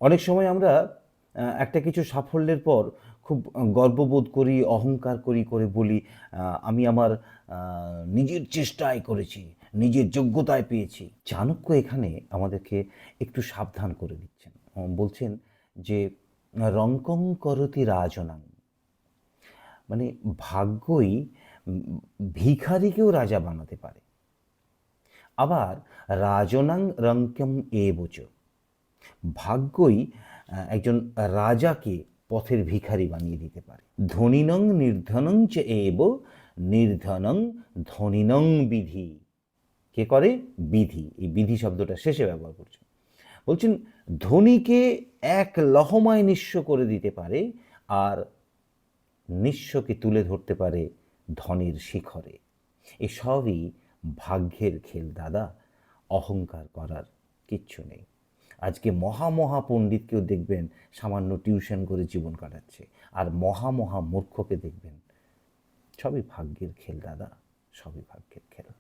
অনেক সময় আমরা একটা কিছু সাফল্যের পর খুব গর্ববোধ করি, অহংকার করে বলি, আমি আমার আ নিজের চেষ্টায় করেছি, নিজের যোগ্যতায় পেয়েছি। চাণক্য এখানে আমাদেরকে একটু সাবধান করে দিচ্ছেন। বলছেন যে, "রঙ্কং করোতি রাজনাং।" মানে ভাগ্যই উম ভিখারিকেও রাজা বানাতে পারে। আবার রাজনাং রঙ্কম এব চ। ভাগ্যই একজন রাজাকে পথের ভিখারি বানিয়ে দিতে পারে। ধনিনং নির্ধনং চ এব নির্ধনং ধনিনং বিধি। কে করে? বিধি। এই বিধি শব্দটা শেষে ব্যবহার করছেন। বলছেন ধনীকে এক লহমায় নিঃস্ব করে দিতে পারে, আর নিঃস্বকে তুলে ধরতে পারে ধনের শিখরে। এসবই ভাগ্যের খেল দাদা, অহংকার করার কিচ্ছু নেই। আজকে মহা পণ্ডিতকেও দেখবেন সামান্য টিউশন করে জীবন কাটাচ্ছে, আর মহা মূর্খকে দেখবেন। সবই ভাগ্যের খেল দাদা, সবই ভাগ্যের খেল।